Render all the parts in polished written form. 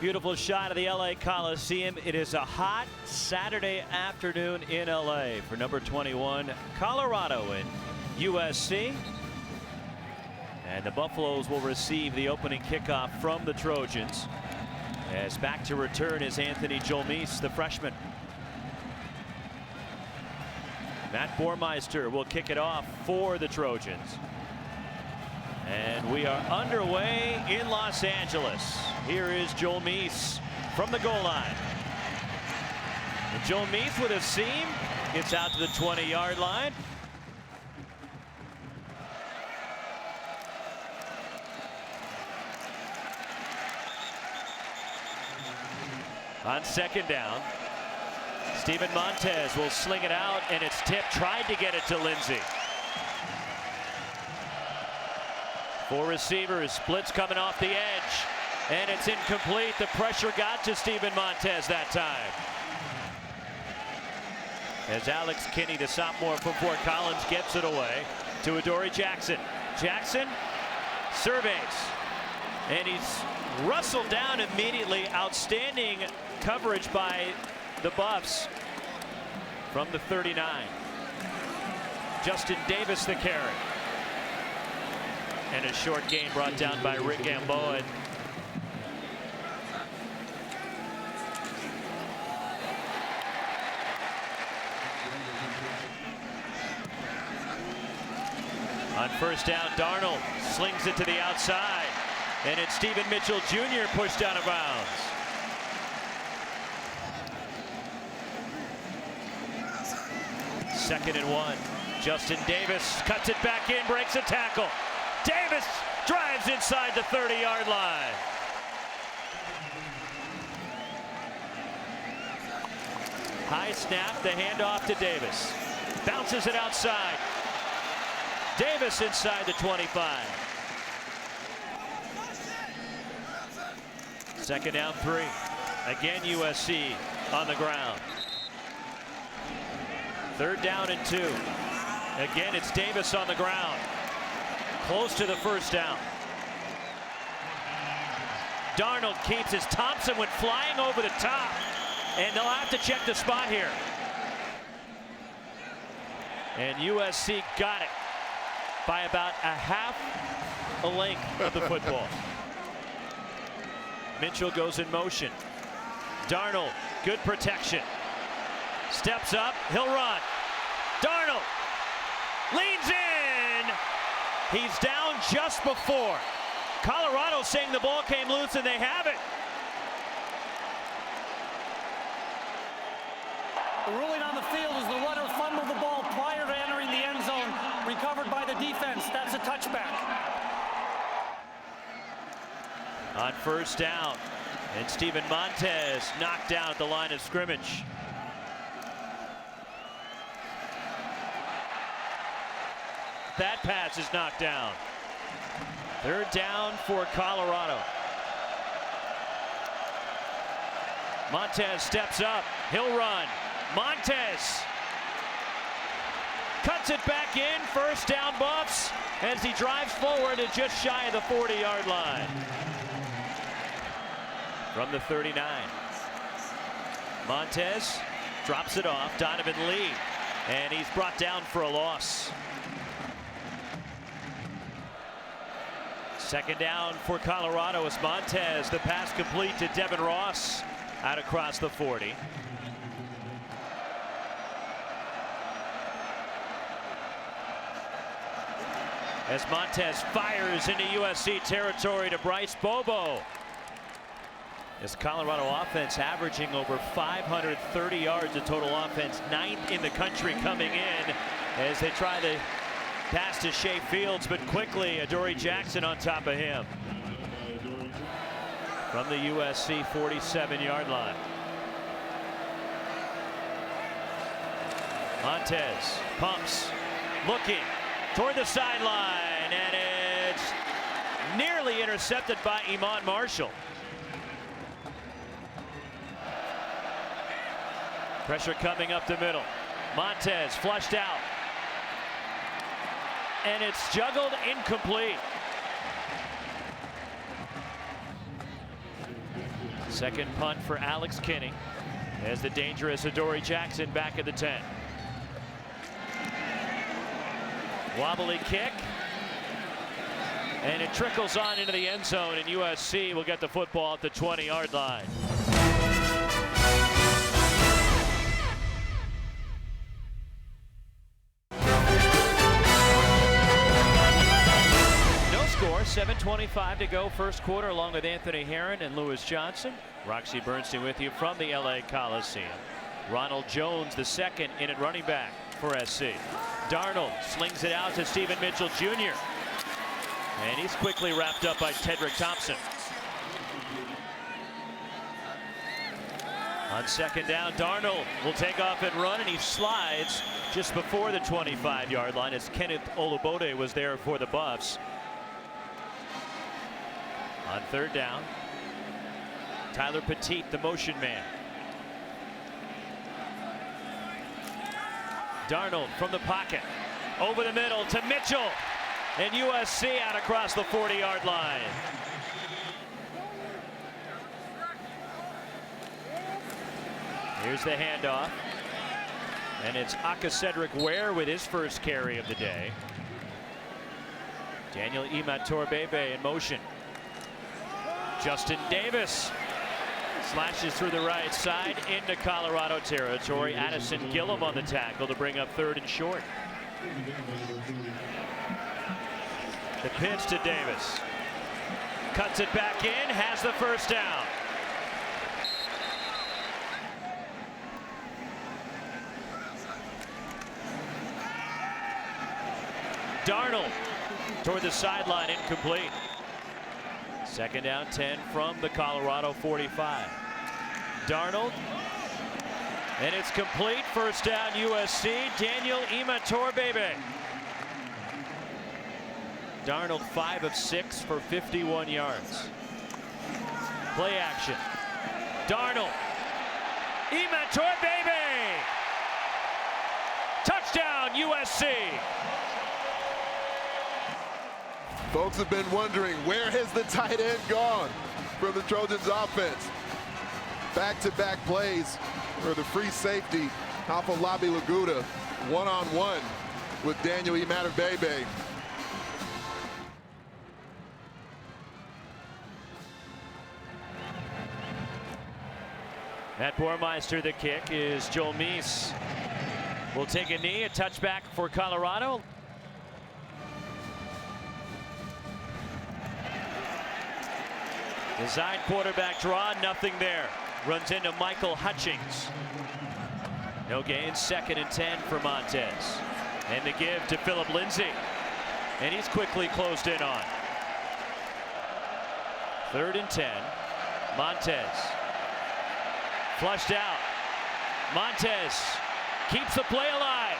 Beautiful shot of the LA Coliseum. It is a hot Saturday afternoon in LA for number 21, Colorado and USC. And the Buffaloes will receive the opening kickoff from the Trojans. As back to return is Anthony Jolmeis, the freshman. Matt Bormeister will kick it off for the Trojans. And we are underway in Los Angeles. Here is Jolmeis from the goal line. And Jolmeis with a seam gets out to the 20-yard line. On second down, Steven Montez will sling it out, and it's tipped. Tried to get it to Lindsey. Four receivers, blitz coming off the edge, and it's incomplete. The pressure got to Steven Montez that time. As Alex Kinney, the sophomore from Fort Collins, gets it away to Adoree Jackson. Jackson surveys, and he's rustled down immediately. Outstanding coverage by the Buffs from the 39. Justin Davis the carry. And a short gain brought down by Rick Gamboa. On first down, Darnold slings it to the outside. And it's Stephen Mitchell Jr. pushed out of bounds. Second and 1. Justin Davis cuts it back in, breaks a tackle. Davis drives inside the 30-yard line. High snap, the handoff to Davis. Bounces it outside. Davis inside the 25. Second down 3. Again USC on the ground. Third down and 2. Again it's Davis on the ground. Close to the first down. Darnold keeps his. Thompson went flying over the top, and they'll have to check the spot here. And USC got it by about a half a length of the football. Mitchell goes in motion. Darnold, good protection. Steps up, he'll run. Darnold leans in. He's down just before. Colorado saying the ball came loose, and they have it. The ruling on the field is the runner fumbled the ball prior to entering the end zone, recovered by the defense. That's a touchback. On first down, and Steven Montez knocked down at the line of scrimmage. That pass is knocked down. Third down for Colorado. Montez steps up. He'll run. Montez cuts it back in. First down Buffs as he drives forward to just shy of the 40-yard line. From the 39. Montez drops it off. Donovan Lee. And he's brought down for a loss. Second down for Colorado as Montez, the pass complete to Devin Ross out across the 40. As Montez fires into USC territory to Bryce Bobo. This Colorado offense averaging over 530 yards of total offense, 9th in the country coming in as they try to pass to Shea Fields, but quickly Adoree Jackson on top of him. From the USC 47-yard line. Montez pumps, looking toward the sideline, and it's nearly intercepted by Iman Marshall. Pressure coming up the middle. Montez flushed out. And it's juggled incomplete. Second punt for Alex Kinney as the dangerous Adoree Jackson back at the 10. Wobbly kick. And it trickles on into the end zone, and USC will get the football at the 20-yard line. No score, 7:25 to go first quarter, along with Anthony Herron and Lewis Johnson. Roxy Bernstein with you from the LA Coliseum. Ronald Jones, the second in at running back for SC. Darnold slings it out to Stephen Mitchell Jr. And he's quickly wrapped up by Tedrick Thompson. On second down, Darnold will take off and run, and he slides just before the 25-yard line as Kenneth Olubode was there for the Buffs. On third down, Tyler Petit, the motion man. Darnold from the pocket, over the middle to Mitchell. And USC out across the 40-yard line. Here's the handoff. And it's Cedric Ware with his first carry of the day. Daniel Imatorbhebhe in motion. Justin Davis slashes through the right side into Colorado territory. Addison Gillum on the tackle to bring up third and short. The pitch to Davis. Cuts it back in, has the first down. Darnold toward the sideline, incomplete. Second down, 10 from the Colorado 45. Darnold, and it's complete. First down, USC. Daniel Imatorbhebhe. Darnold 5 of 6 for 51 yards. Play action. Darnold. Imatorbhebhe. Touchdown USC. Folks have been wondering, where has the tight end gone from the Trojans offense? Back-to-back plays for the free safety, Afolabi Laguda, one-on-one with Daniel Imatorbhebhe. At Boermeister, the kick is Joel Meese. Will take a knee, a touchback for Colorado. Design quarterback draw, nothing there. Runs into Michael Hutchings. No gain, second and 10 for Montez. And the give to Philip Lindsay. And he's quickly closed in on. Third and 10. Montez. Flushed out. Montez keeps the play alive.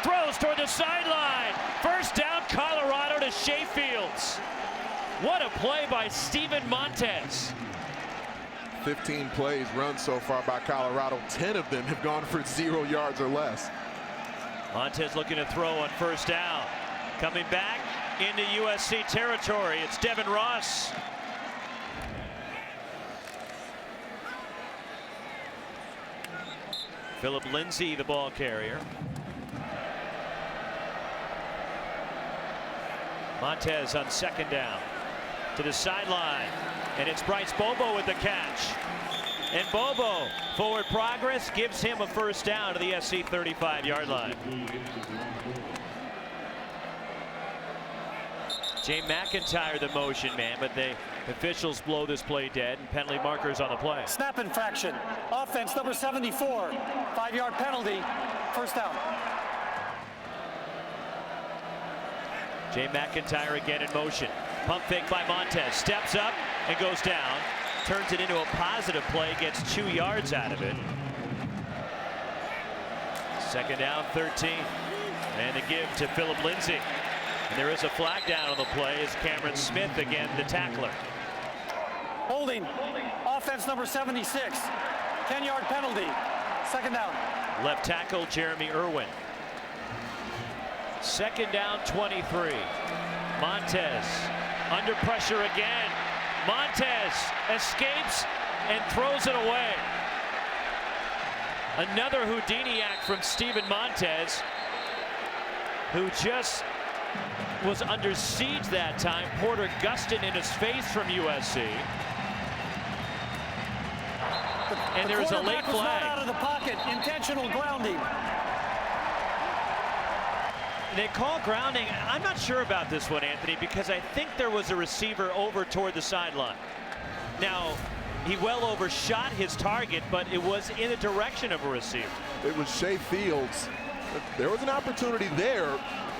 Throws toward the sideline. First down, Colorado to Shea Fields. What a play by Steven Montez. 15 plays run so far by Colorado. 10 of them have gone for 0 yards or less. Montez looking to throw on first down. Coming back into USC territory. It's Devin Ross. Philip Lindsay, the ball carrier. Montez on second down to the sideline, and it's Bryce Bobo with the catch. And Bobo, forward progress, gives him a first down to the SC 35-yard line. Jay McIntyre, the motion man, but the officials blow this play dead, and penalty markers on the play. Snap infraction. Offense number 74. 5-yard penalty. First down. Jay McIntyre again in motion. Pump fake by Montez. Steps up and goes down. Turns it into a positive play. Gets 2 yards out of it. Second down, 13. And the give to Philip Lindsay. And there is a flag down on the play as Cameron Smith, again, the tackler. Holding. Offense number 76. 10-yard penalty. Second down. Left tackle Jeremy Irwin. Second down, 23. Montez under pressure again. Montez escapes and throws it away. Another Houdini act from Steven Montez, who just was under siege that time. Porter Gustin in his face from USC. And there's a late flag. Was not flag. out of the pocket. Intentional grounding. They call grounding. I'm not sure about this one, Anthony, because I think there was a receiver over toward the sideline. Now, he well overshot his target, but it was in the direction of a receiver. It was Shea Fields. There was an opportunity there,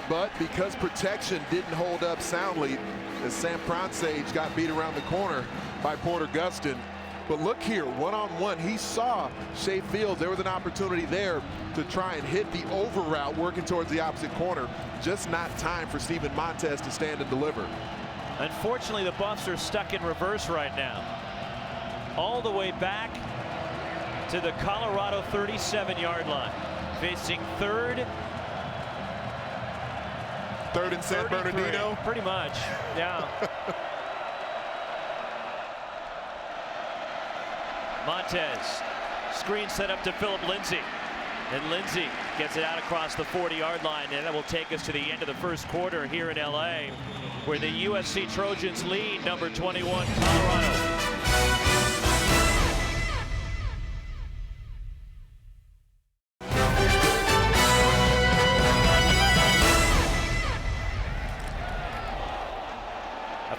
but because protection didn't hold up soundly, as Sam Pronsage got beat around the corner by Porter Gustin. But look here, one-on-one, he saw Shea Fields. There was an opportunity there to try and hit the over route working towards the opposite corner. Just not time for Steven Montez to stand and deliver. Unfortunately, the Buffs are stuck in reverse right now. All the way back to the Colorado 37-yard line. Facing third and San Bernardino? Pretty much, yeah. Montez, screen set up to Philip Lindsay. And Lindsay gets it out across the 40-yard line, and that will take us to the end of the first quarter here in LA, where the USC Trojans lead number 21, Colorado.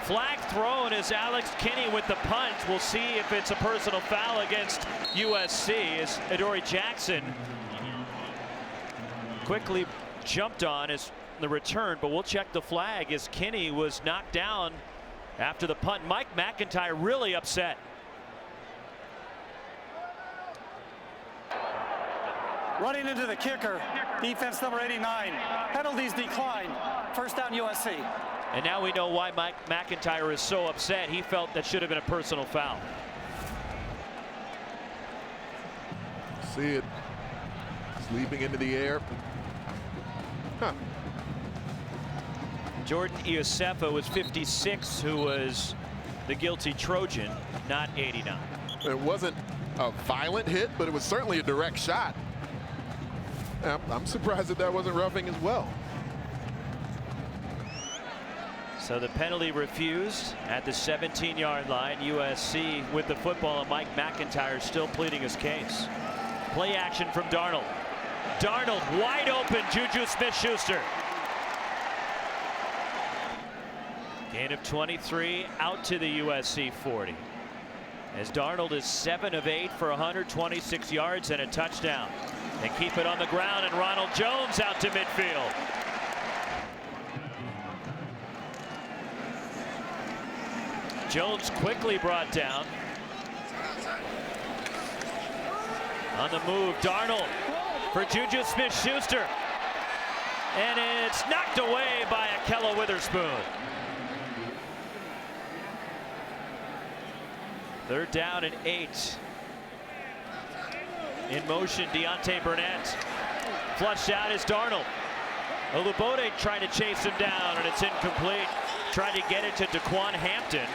Flag thrown as Alex Kinney with the punt. We'll see if it's a personal foul against USC as Adoree Jackson quickly jumped on as the return, but we'll check the flag as Kinney was knocked down after the punt. Mike McIntyre really upset. Running into the kicker, defense number 89. Penalties declined. First down USC. And now we know why Mike McIntyre is so upset. He felt that should have been a personal foul. See it. It's leaping into the air. Huh. Jordan Iosefa was 56, who was the guilty Trojan, not 89. It wasn't a violent hit, but it was certainly a direct shot. I'm surprised that that wasn't roughing as well. So the penalty refused at the 17-yard line. USC with the football, and Mike McIntyre still pleading his case. Play action from Darnold. Darnold wide open. Juju Smith-Schuster. Gain of 23 out to the USC 40. As Darnold is 7 of 8 for 126 yards and a touchdown. They keep it on the ground, and Ronald Jones out to midfield. Jones quickly brought down. On the move, Darnold for Juju Smith-Schuster. And it's knocked away by Ahkello Witherspoon. Third down and 8. In motion, Deontay Burnett. Flushed out is Darnold. Olubode trying to chase him down, and it's incomplete. Tried to get it to Daquan Hampton.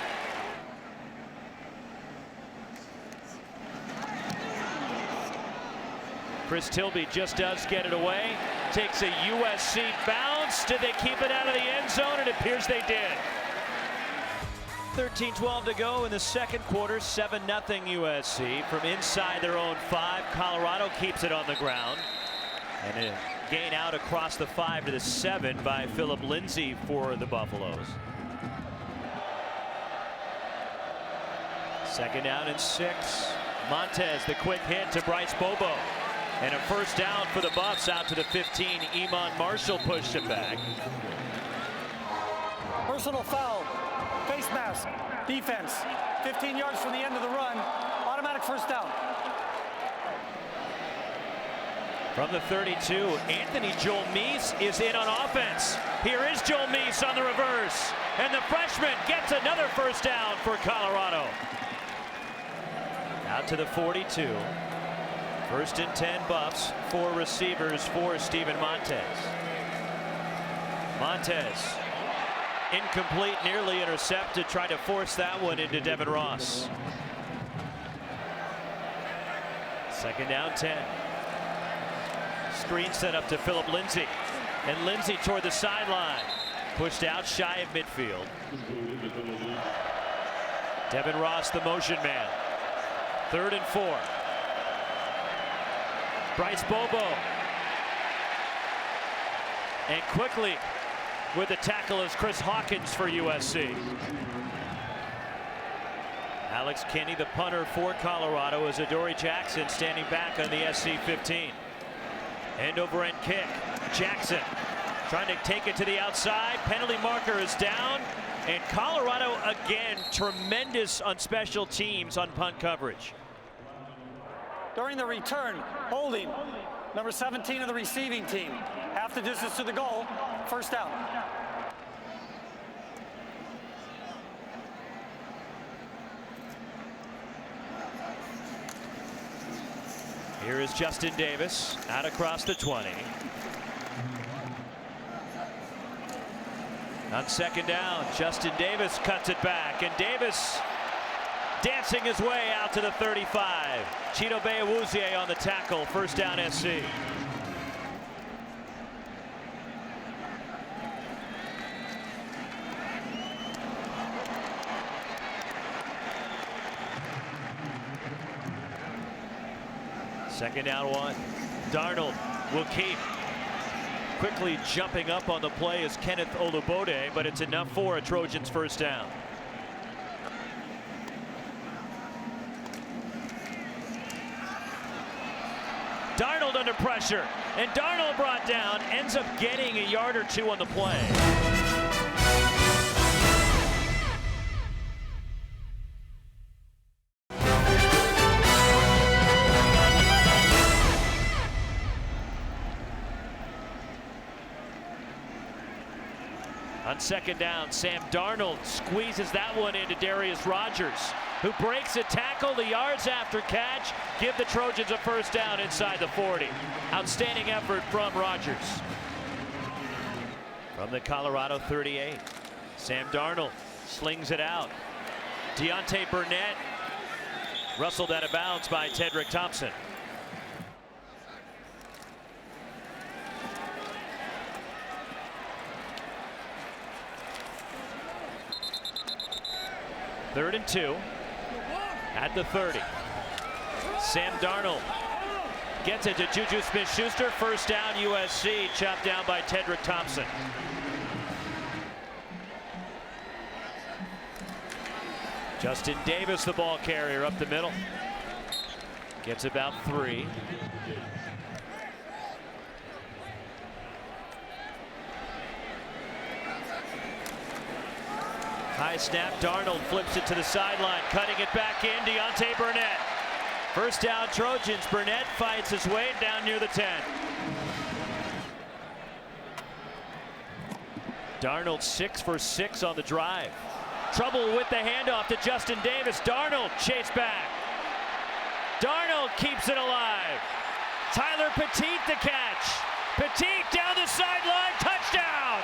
Chris Tilby just does get it away. Takes a USC bounce. Did they keep it out of the end zone? It appears they did. 13-12 to go in the second quarter. 7-0 USC from inside their own 5. Colorado keeps it on the ground. And a gain out across the 5 to the 7 by Philip Lindsay for the Buffaloes. Second down and 6. Montez, the quick hit to Bryce Bobo. And a first down for the Buffs out to the 15. Iman Marshall pushed it back. Personal foul. Face mask. Defense. 15 yards from the end of the run. Automatic first down. From the 32, Anthony Joel Meese is in on offense. Here is Joel Meese on the reverse. And the freshman gets another first down for Colorado. Out to the 42. First and 10 Buffs. 4 receivers for Steven Montez. Montez. Incomplete, nearly intercepted. Tried to force that one into Devin Ross. Second down 10. Screen set up to Philip Lindsay. And Lindsay toward the sideline. Pushed out shy of midfield. Devin Ross, the motion man. 3rd and 4. Bryce Bobo. And quickly with the tackle is Chris Hawkins for USC. Alex Kinney, the punter for Colorado, as Adoree Jackson standing back on the SC 15. End over end kick. Jackson trying to take it to the outside. Penalty marker is down. And Colorado again tremendous on special teams on punt coverage. During the return, holding number 17 of the receiving team. Half the distance to the goal. First down. Here is Justin Davis out across the 20. On second down, Justin Davis cuts it back, and Davis dancing his way out to the 35. Chidobe Awuzie on the tackle. First down SC. Second down 1. Darnold will keep. Quickly jumping up on the play is Kenneth Olubode, but it's enough for a Trojans first down. Darnold under pressure, and Darnold brought down, ends up getting a yard or 2 on the play. On second down, Sam Darnold squeezes that one into Darius Rogers, who breaks a tackle. The yards after catch give the Trojans a first down inside the 40. Outstanding effort from Rogers. From the Colorado 38, Sam Darnold slings it out. Deontay Burnett rustled out of bounds by Tedrick Thompson. Third and 2 at the 30. Sam Darnold gets it to Juju Smith-Schuster. First down USC, chopped down by Tedrick Thompson. Justin Davis, the ball carrier, up the middle. Gets about 3. High snap, Darnold flips it to the sideline, cutting it back in, Deontay Burnett. First down Trojans, Burnett fights his way down near the 10. Darnold 6 for 6 on the drive. Trouble with the handoff to Justin Davis. Darnold chased back. Darnold keeps it alive. Tyler Petit the catch. Petit down the sideline, touchdown!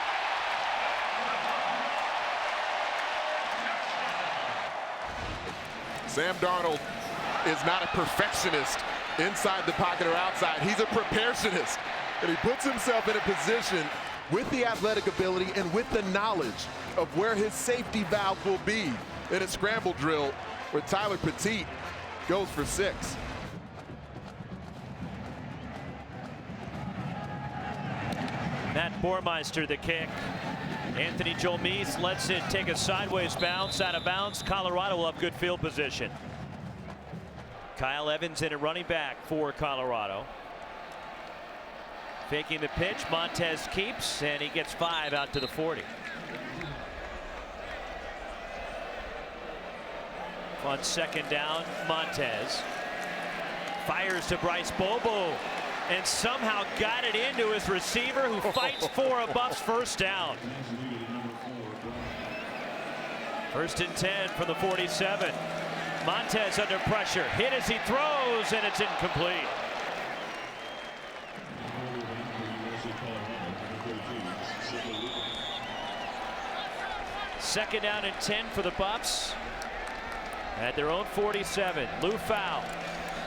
Sam Darnold is not a perfectionist inside the pocket or outside. He's a preparetionist, and he puts himself in a position with the athletic ability and with the knowledge of where his safety valve will be in a scramble drill where Tyler Petit goes for 6. Matt Bormeister the kick. Anthony Jolmise lets it take a sideways bounce out of bounds. Colorado will have good field position. Kyle Evans in at running back for Colorado. Faking the pitch, Montez keeps, and he gets 5 out to the 40. On second down, Montez fires to Bryce Bobo and somehow got it into his receiver, who fights for a Buffs first down. First and 10 from the 47. Montez under pressure, hit as he throws, and it's incomplete. Second down and 10 for the Buffs at their own 47. Lou Fowl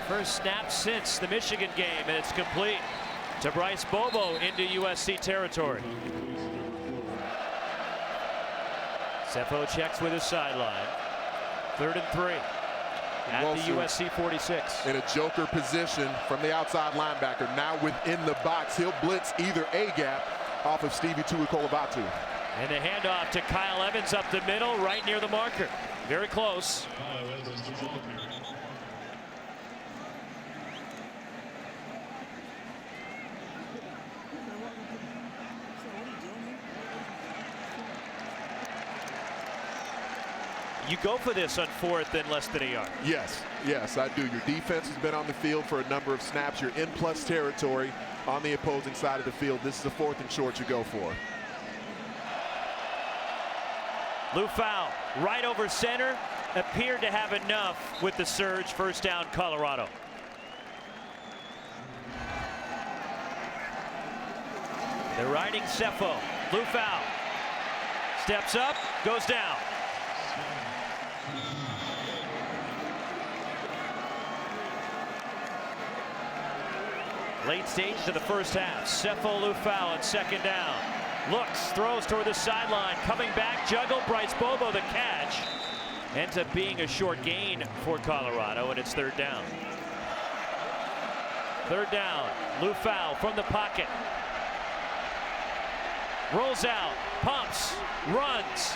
First snap since the Michigan game, and it's complete to Bryce Bobo into USC territory. Sefo checks with his sideline. 3rd and 3 at the USC 46. In a joker position from the outside linebacker. Now within the box, he'll blitz either A-gap off of Stevie Tuikolovatu. And the handoff to Kyle Evans up the middle, right near the marker. Very close. You go for this on 4th and less than a yard. Yes, I do. Your defense has been on the field for a number of snaps. You're in plus territory on the opposing side of the field. This is a 4th and short you go for. Lou Fowl, right over center, appeared to have enough with the surge. First down, Colorado. They're riding Sefo. Lou Fowl steps up, goes down. Late stage to the first half. Sefo Lou Fowl at 2nd down. Looks, throws toward the sideline, coming back, juggle, Bryce Bobo the catch. Ends up being a short gain for Colorado, and it's 3rd down. 3rd down, Lou Fowl from the pocket. Rolls out, pumps, runs,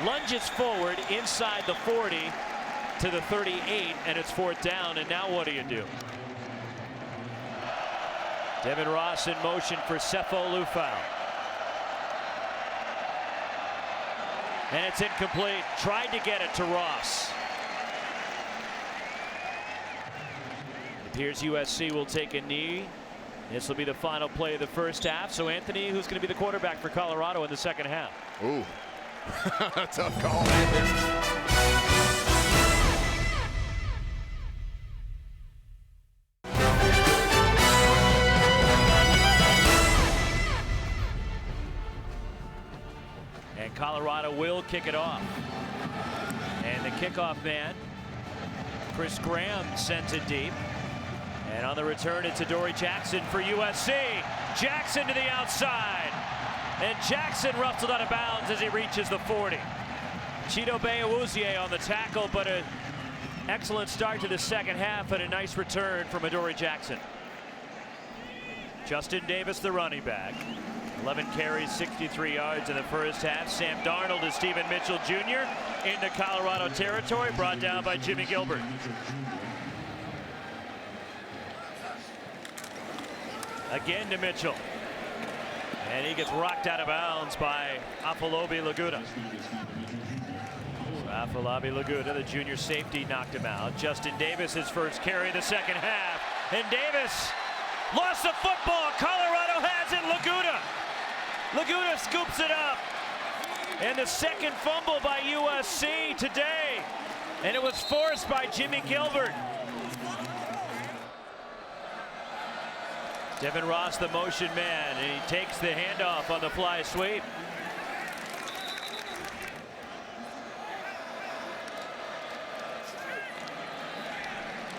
lunges forward inside the 40 to the 38, and it's 4th down, and now what do? Devin Ross in motion for Sefo Lou Fowl. And it's incomplete. Tried to get it to Ross. It appears USC will take a knee. This will be the final play of the first half. So Anthony, who's going to be the quarterback for Colorado in the second half? Ooh, tough call, Anthony. Colorado will kick it off. And the kickoff man, Chris Graham, sends it deep. And on the return, it's Adoree Jackson for USC. Jackson to the outside. And Jackson ruffled out of bounds as he reaches the 40. Chidobe Awuzie on the tackle, but an excellent start to the second half and a nice return from Adoree Jackson. Justin Davis, the running back. 11 carries, 63 yards in the first half. Sam Darnold to Stephen Mitchell Jr. into Colorado territory, brought down by Jimmy Gilbert. Again to Mitchell. And he gets rocked out of bounds by Afolabi Laguda. Afolabi Laguda, the junior safety, knocked him out. Justin Davis, his first carry of the second half. And Davis lost the football. Colorado has it. Laguda scoops it up. And the second fumble by USC today. And it was forced by Jimmy Gilbert. Devin Ross, the motion man, and he takes the handoff on the fly sweep.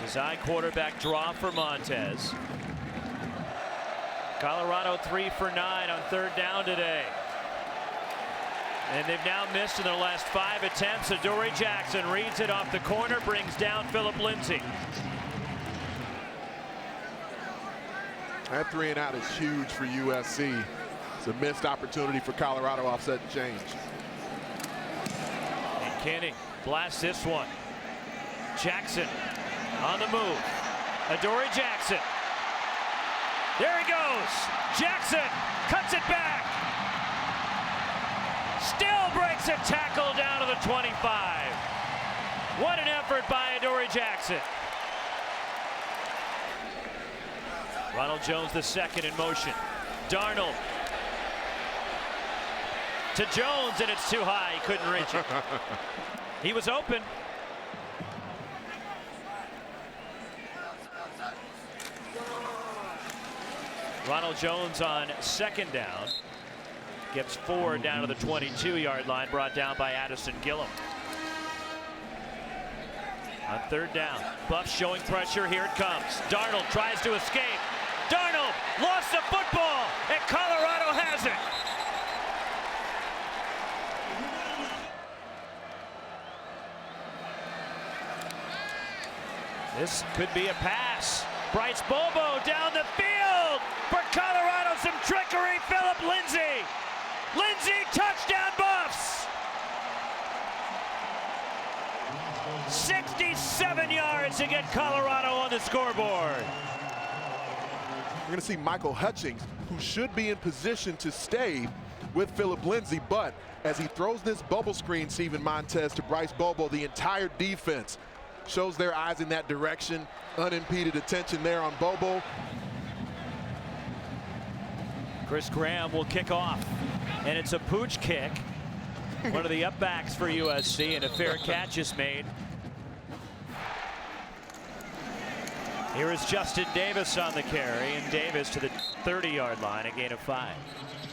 Design quarterback draw for Montez. Colorado 3 for 9 on 3rd down today. And they've now missed in their last 5 attempts. Adoree Jackson reads it off the corner, brings down Philip Lindsay. That 3 and out is huge for USC. It's a missed opportunity for Colorado offset and change. And Kenny blasts this one. Jackson on the move. Adoree Jackson. There he goes. Jackson cuts it back. Still breaks a tackle down to the 25. What an effort by Adoree Jackson. Ronald Jones the second in motion. Darnold to Jones, and it's too high. He couldn't reach it. He was open. Ronald Jones on 2nd down. Gets 4 down to the 22-yard line, brought down by Addison Gillum. On third down, Buffs showing pressure. Here it comes. Darnold tries to escape. Darnold lost the football, and Colorado has it. This could be a pass. Bryce Bobo down the field for Colorado. Some trickery. Philip Lindsay. Lindsay, touchdown Buffs. 67 yards to get Colorado on the scoreboard. We're going to see Michael Hutchings, who should be in position to stay with Philip Lindsay, but as he throws this bubble screen, Steven Montez, to Bryce Bobo, the entire defense shows their eyes in that direction. Unimpeded attention there on Bobo. Chris Graham will kick off, and it's a pooch kick. One of the upbacks for USC, and a fair catch is made. Here is Justin Davis on the carry, and Davis to the 30-yard line, a gain of 5.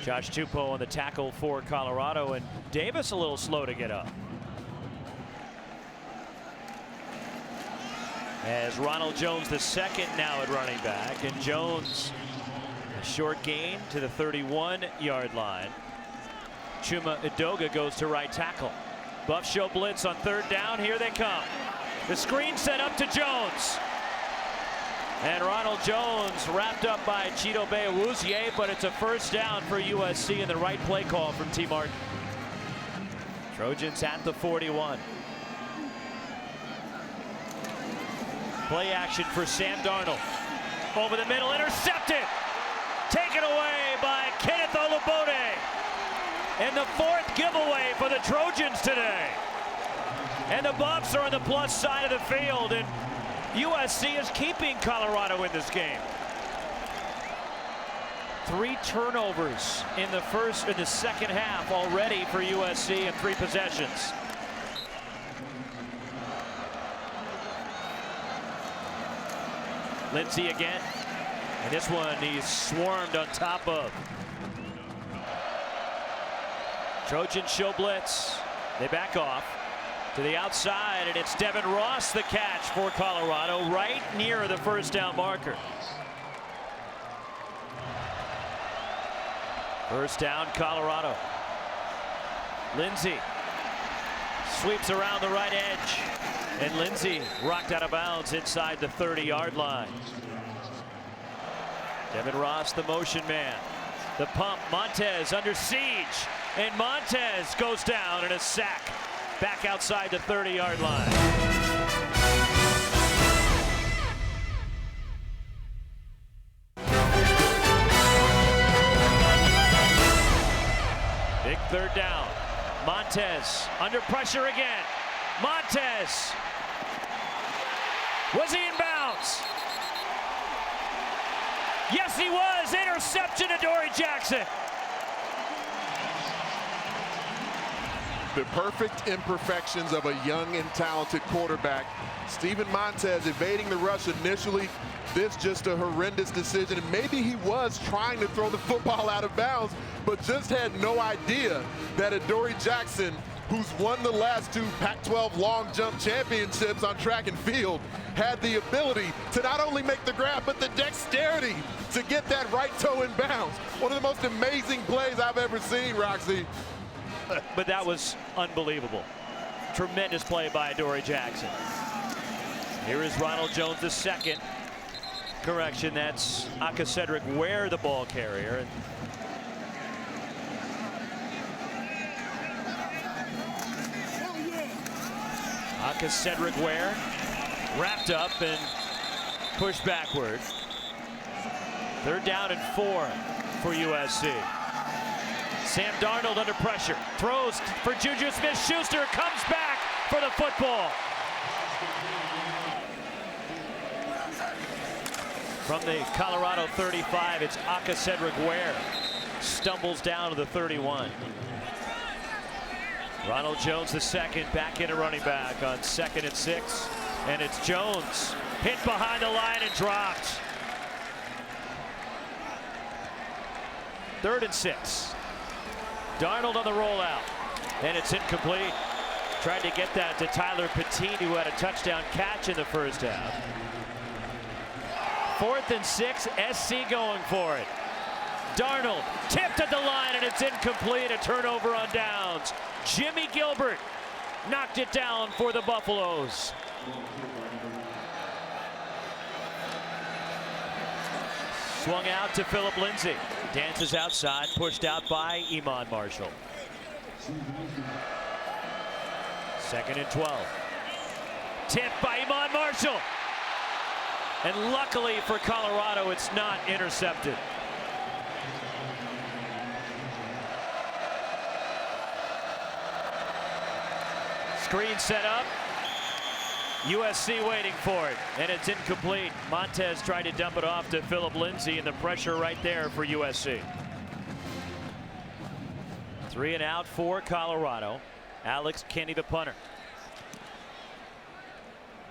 Josh Tupou on the tackle for Colorado, and Davis a little slow to get up. As Ronald Jones the second now at running back, and Jones a short gain to the 31-yard line. Chuma Edoga goes to right tackle. Buffs show blitz on third down. Here they come. The screen set up to Jones. And Ronald Jones wrapped up by Chidobe Awuzie, but it's a first down for USC and the right play call from T. Martin. Trojans at the 41. Play action for Sam Darnold. Over the middle, intercepted. Taken away by Kenneth Olubode. And the fourth giveaway for the Trojans today. And the Buffs are on the plus side of the field, and USC is keeping Colorado in this game. 3 turnovers in the second half already for USC in 3 possessions. Lindsay again, and this one he's swarmed on top of. Trojans show blitz. They back off to the outside, and it's Devin Ross the catch for Colorado right near the first down marker. First down, Colorado. Lindsay sweeps around the right edge, and Lindsay rocked out of bounds inside the 30-yard line. Devin Ross, the motion man. The pump, Montez under siege, and Montez goes down in a sack back outside the 30-yard line. Big third down. Montez under pressure again. Montez. Was he in bounds? Yes, he was. Interception to Dory Jackson. The perfect imperfections of a young and talented quarterback. Steven Montez evading the rush initially. This just a horrendous decision, and maybe he was trying to throw the football out of bounds, but just had no idea that Adoree Jackson, who's won the last 2 Pac-12 long jump championships on track and field, had the ability to not only make the grab, but the dexterity to get that right toe in bounds. One of the most amazing plays I've ever seen, Roxy. But that was unbelievable. Tremendous play by Adoree Jackson. Here is Ronald Jones the second. Correction, that's Aka Cedric Ware, the ball carrier. Aka Cedric Ware wrapped up and pushed backward. Third down and 4 for USC. Sam Darnold under pressure, throws for Juju Smith-Schuster, comes back for the football. From the Colorado 35, it's Aka Cedric Ware. Stumbles down to the 31. Ronald Jones the second, back into running back on 2nd and 6. And it's Jones, hit behind the line and dropped. 3rd and 6. Darnold on the rollout, and it's incomplete. Tried to get that to Tyler Patine, who had a touchdown catch in the first half. 4th and 6, SC going for it. Darnold tipped at the line, and it's incomplete. A turnover on downs. Jimmy Gilbert knocked it down for the Buffaloes. Swung out to Philip Lindsay. Dances outside, pushed out by Iman Marshall. 2nd and 12. Tipped by Iman Marshall. And luckily for Colorado, it's not intercepted. Screen set up. USC waiting for it, and it's incomplete. Montez tried to dump it off to Philip Lindsay, and the pressure right there for USC. 3 and out for Colorado. Alex Kinney, the punter.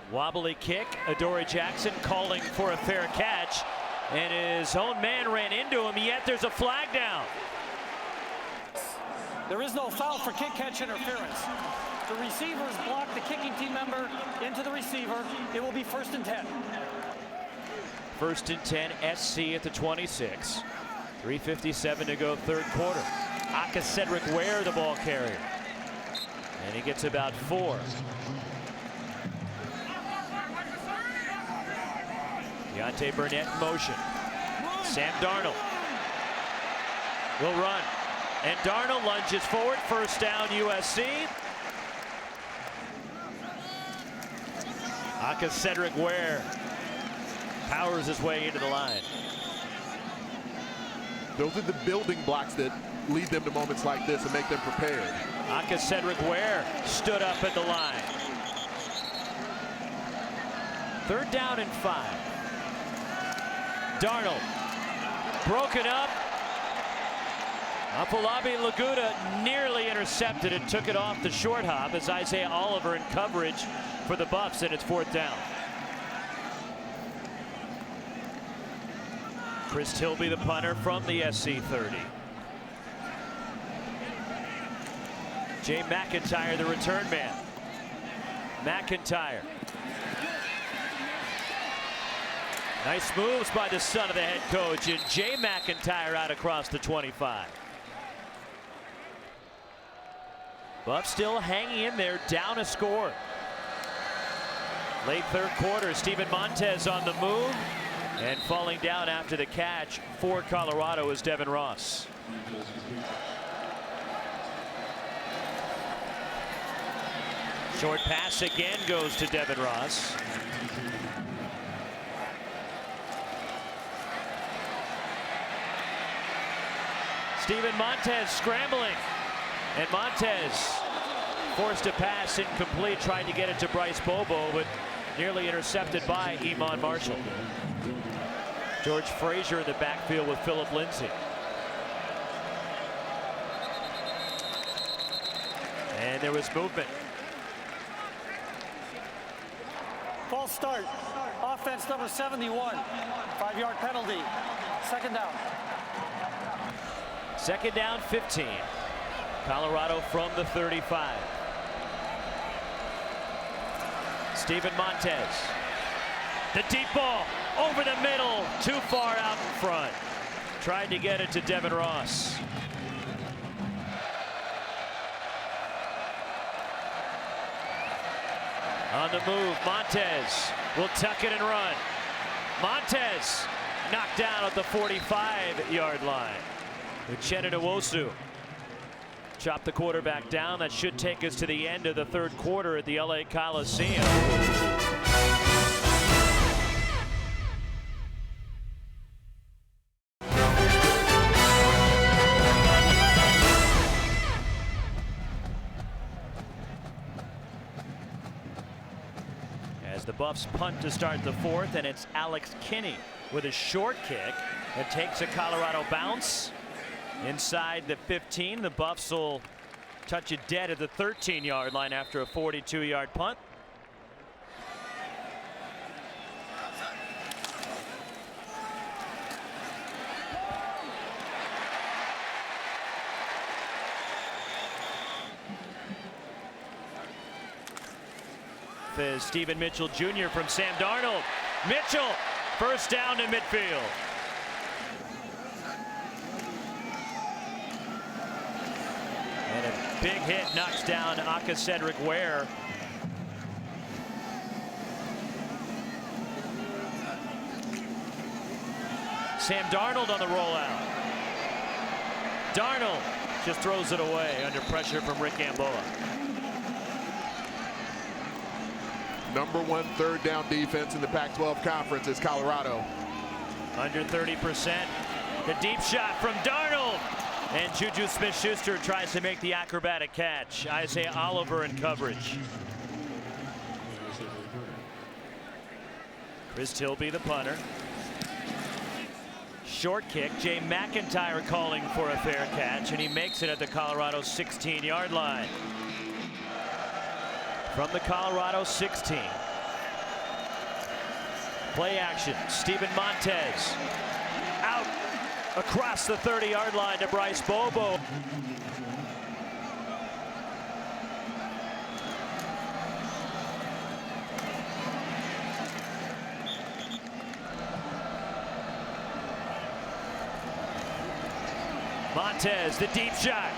Wobbly kick. Adoree Jackson calling for a fair catch, and his own man ran into him, yet there's a flag down. There is no foul for kick-catch interference. The receivers block the kicking team member into the receiver. It will be 1st and 10. 1st and 10, SC at the 26. 3:57 to go, 3rd quarter. Aka Cedric Ware, the ball carrier. And he gets about 4. Deontay Burnett in motion. Sam Darnold will run. And Darnold lunges forward. 1st down, USC. Aka Cedric Ware powers his way into the line. Those are the building blocks that lead them to moments like this and make them prepared. Aka Cedric Ware stood up at the line. 3rd down and 5. Darnold broken up. Afolabi Laguda nearly intercepted and took it off the short hop as Isaiah Oliver in coverage for the Buffs, and it's 4th down. Chris Tilby, the punter from the SC 30. Jay McIntyre, the return man. McIntyre. Nice moves by the son of the head coach, and Jay McIntyre out across the 25. Buffs still hanging in there, down a score. Late 3rd quarter, Steven Montez on the move, and falling down after the catch for Colorado is Devin Ross. Short pass again goes to Devin Ross. Steven Montez scrambling, and Montez forced a pass incomplete, trying to get it to Bryce Bobo, but nearly intercepted by Iman Marshall. George Frazier in the backfield with Philip Lindsay. And there was movement. False start. Offense number 71. 5-yard penalty. 2nd down. 2nd down, 15. Colorado from the 35. Steven Montez. The deep ball over the middle, too far out in front. Tried to get it to Devin Ross. On the move, Montez will tuck it and run. Montez knocked down at the 45-yard line. Uchenna Nwosu chopped the quarterback down. That should take us to the end of the 3rd quarter at the LA Coliseum. As the Buffs punt to start the 4th, and it's Alex Kinney with a short kick that takes a Colorado bounce inside the 15. The Buffs will touch it dead at the 13-yard line after a 42-yard punt. off as Stephen Mitchell Jr. from Sam Darnold. Mitchell, first down to midfield. And a big hit knocks down Aka Cedric Ware. Sam Darnold on the rollout. Darnold just throws it away under pressure from Rick Gamboa. #1 third down defense in the Pac-12 conference is Colorado. Under 30%. The deep shot from Darnold. And Juju Smith-Schuster tries to make the acrobatic catch. Isaiah Oliver in coverage. Chris Tilby, the punter. Short kick. Jay McIntyre calling for a fair catch, and he makes it at the Colorado 16-yard line. From the Colorado 16. Play action. Steven Montez out across the 30-yard line to Bryce Bobo. Montez, the deep shot.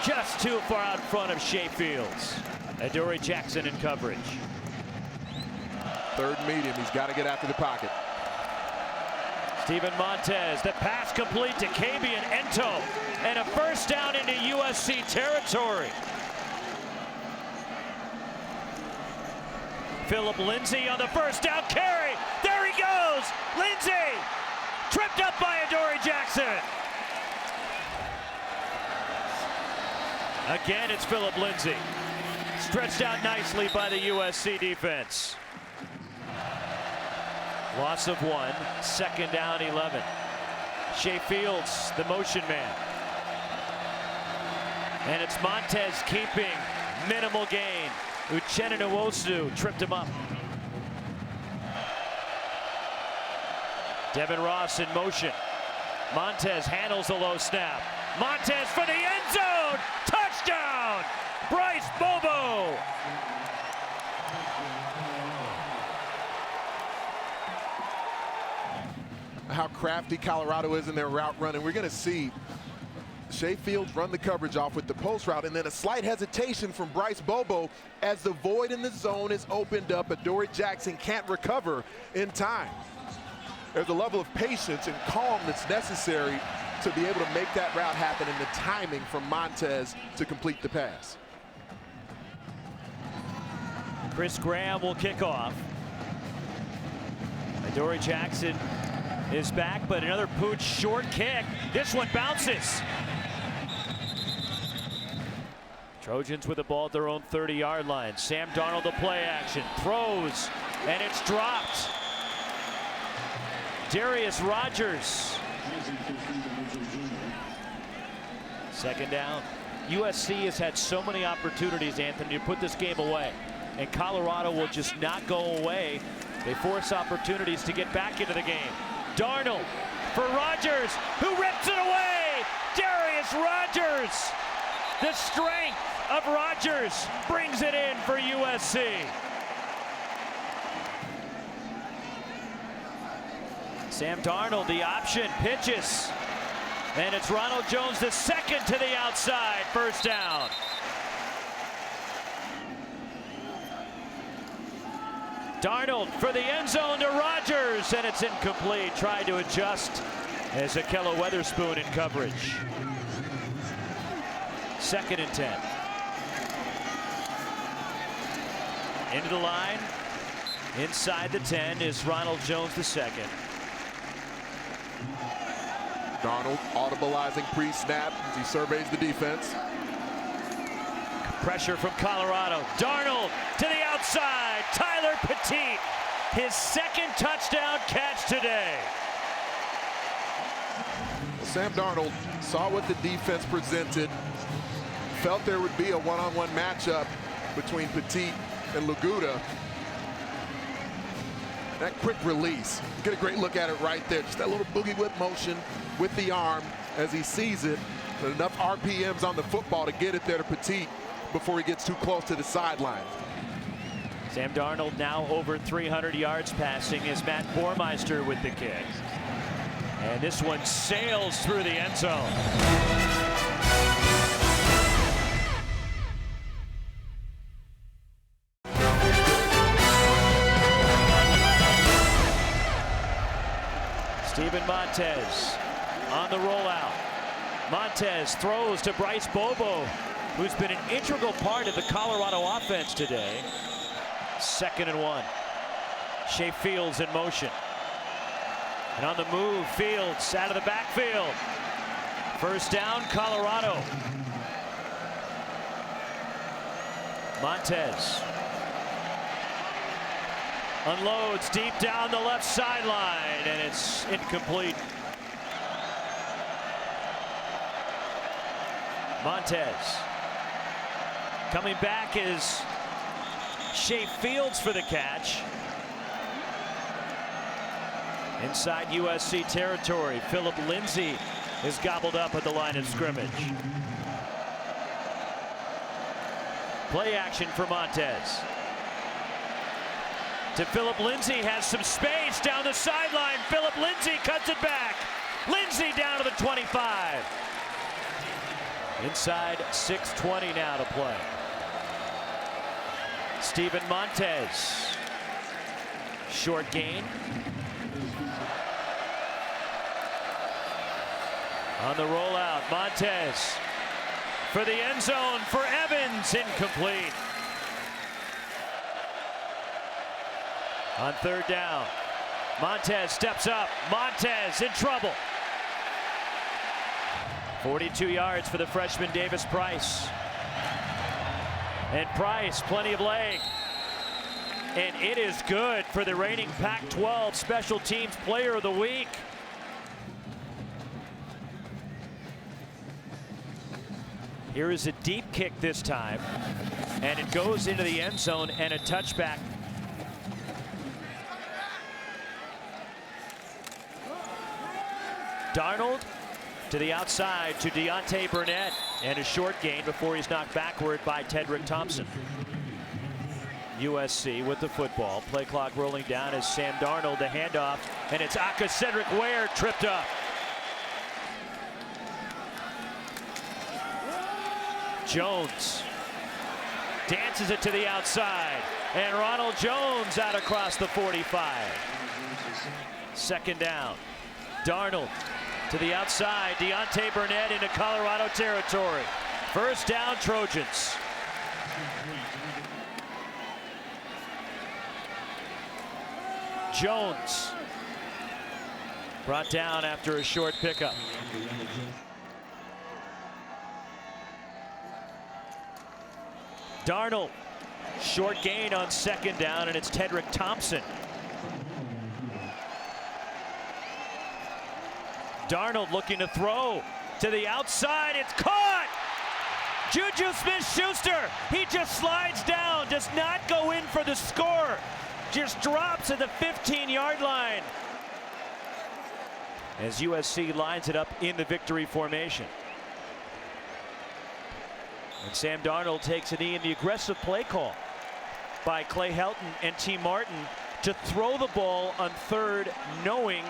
Just too far out in front of Shea Fields. Adoree Jackson in coverage. Third medium, he's got to get after the pocket. Steven Montez, the pass complete to Kabian Ento, and a first down into USC territory. Philip Lindsay on the first down carry. There he goes. Lindsay tripped up by Adoree Jackson. Again, it's Philip Lindsay. Stretched out nicely by the USC defense. Loss of 1, second down 11. Shea Fields, the motion man. And it's Montez keeping minimal gain. Uchenna Nwosu tripped him up. Devin Ross in motion. Montez handles the low snap. Montez for the end zone. Touchdown, Bryce Bobo. How crafty Colorado is in their route running. We're going to see Shea Fields run the coverage off with the post route, and then a slight hesitation from Bryce Bobo as the void in the zone is opened up. Adoree Jackson can't recover in time. There's a level of patience and calm that's necessary to be able to make that route happen, and the timing from Montez to complete the pass. Chris Graham will kick off. Adoree Jackson is back, but another Pooch short kick. This one bounces. Trojans with the ball at their own 30-yard line. Sam Darnold, the play action, throws, and it's dropped. Darius Rogers. Second down. USC has had so many opportunities, Anthony, to put this game away, and Colorado will just not go away. They force opportunities to get back into the game. Darnold for Rogers, who rips it away. Darius Rogers. The strength of Rogers brings it in for USC. Sam Darnold, the option, pitches. And it's Ronald Jones, the second to the outside. First down. Darnold for the end zone to Rogers, and it's incomplete. Tried to adjust as Akello Weatherspoon in coverage. Second and 10. Into the line. Inside the 10 is Ronald Jones, the second. Darnold audibilizing pre-snap as he surveys the defense. Pressure from Colorado. Darnold to the outside. Tyler Petit, his second touchdown catch today. Sam Darnold saw what the defense presented, felt there would be a one-on-one matchup between Petit and Laguda. That quick release, get a great look at it right there. Just that little boogie whip motion with the arm as he sees it. But enough RPMs on the football to get it there to Petit before he gets too close to the sideline. Sam Darnold now over 300 yards passing as Matt Bormeister with the kick. And this one sails through the end zone. Steven Montez on the rollout. Montez throws to Bryce Bobo, who's been an integral part of the Colorado offense today. 2nd and 1. Shea Fields in motion. And on the move, Fields out of the backfield. 1st down, Colorado. Montez unloads deep down the left sideline, and it's incomplete. Montez coming back is Shea Fields for the catch. Inside USC territory, Philip Lindsay is gobbled up at the line of scrimmage. Play action for Montez. To Philip Lindsay, has some space down the sideline. Philip Lindsay cuts it back. Lindsay down to the 25. Inside 6:20 now to play. Steven Montez. Short gain. On the rollout, Montez for the end zone for Evans, incomplete. On 3rd down, Montez steps up. Montez in trouble. 42 yards for the freshman Davis Price. And Price, plenty of leg. And it is good for the reigning Pac-12 Special Teams Player of the Week. Here is a deep kick this time, and it goes into the end zone and a touchback. Darnold to the outside to Deontay Burnett, and a short gain before he's knocked backward by Tedrick Thompson. USC with the football. Play clock rolling down as Sam Darnold, the handoff, and it's Cedric Ware tripped up. Jones dances it to the outside, and Ronald Jones out across the 45. 2nd down. Darnold to the outside. Deontay Burnett into Colorado territory. 1st down, Trojans. Jones brought down after a short pickup. Darnold, short gain on 2nd down, and it's Tedrick Thompson. Darnold looking to throw to the outside. It's caught! Juju Smith-Schuster, he just slides down, does not go in for the score. Just drops at the 15-yard line as USC lines it up in the victory formation. And Sam Darnold takes a knee in the aggressive play call by Clay Helton and T. Martin to throw the ball on 3rd, knowing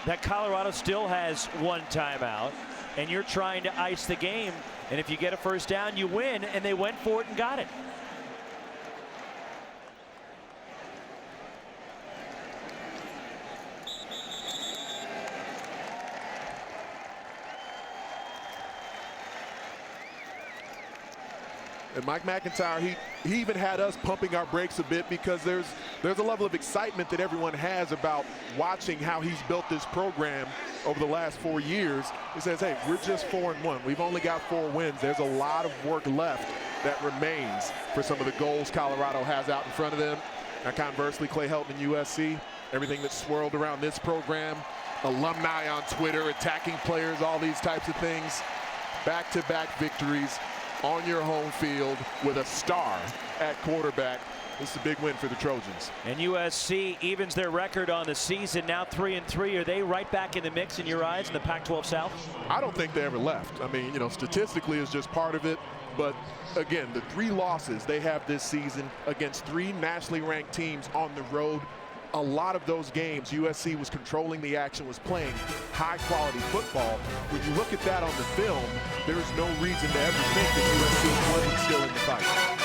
that Colorado still has 1 timeout, and you're trying to ice the game. And if you get a 1st down, you win, and they went for it and got it. And Mike McIntyre, he even had us pumping our brakes a bit, because there's a level of excitement that everyone has about watching how he's built this program over the last 4 years. He says, hey, we're just 4-1. We've only got 4 wins. There's a lot of work left that remains for some of the goals Colorado has out in front of them. Now, conversely, Clay Helton and USC, everything that's swirled around this program, alumni on Twitter attacking players, all these types of things, back-to-back victories. on your home field with a star at quarterback. This is a big win for the Trojans. And USC evens their record on the season, now 3-3. Are they right back in the mix in your eyes in the Pac-12 South? I don't think they ever left. I mean, you know, statistically it's just part of it. But again, the 3 losses they have this season against 3 nationally ranked teams on the road, a lot of those games, USC was controlling the action, was playing high-quality football. When you look at that on the film, there's no reason to ever think that USC wasn't still in the fight.